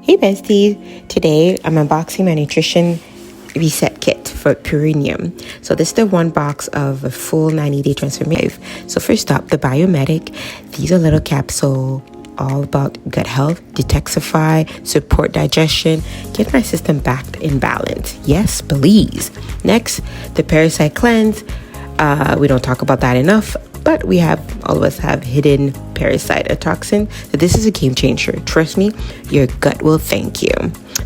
Hey besties, today I'm unboxing my nutrition reset kit for Purium. So this is the one box of a full 90-day transformation. So first up, the Biomedic. These are little capsule all about gut health, detoxify, support digestion, get my system back in balance. Yes, please. Next, the Parasite Cleanse. We don't talk about that enough, but all of us have hidden parasite, a toxin. So this is a game changer. Trust me, your gut will thank you.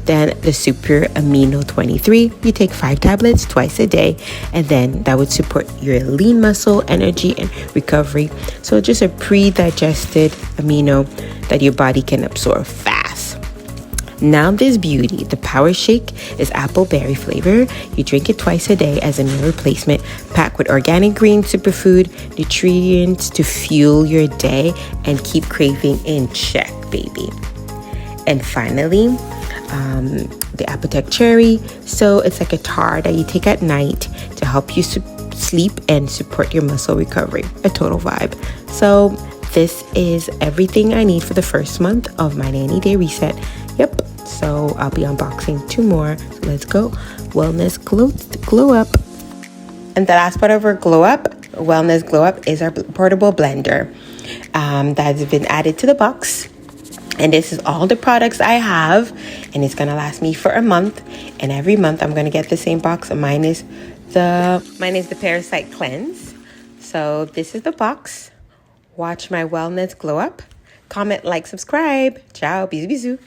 Then the Super Amino 23, you take 5 tablets twice a day, and then that would support your lean muscle, energy, and recovery. So just a pre-digested amino that your body can absorb fast. Now this beauty, the Power Shake, is apple berry flavor. You drink it twice a day as a meal replacement, packed with organic green superfood, nutrients to fuel your day and keep craving in check, baby. And finally, the Apotec Cherry. So it's like a tar that you take at night to help you sleep and support your muscle recovery. A total vibe. So this is everything I need for the first month of my 90-day reset. Yep. So I'll be unboxing 2 more. So let's go. Wellness Glow Up. And the last part of our Wellness Glow Up, is our portable blender that's been added to the box. And this is all the products I have, and it's gonna last me for a month. And every month I'm gonna get the same box. Mine is the Parasite Cleanse. So this is the box. Watch my Wellness Glow Up. Comment, like, subscribe. Ciao. Bisous, bisous.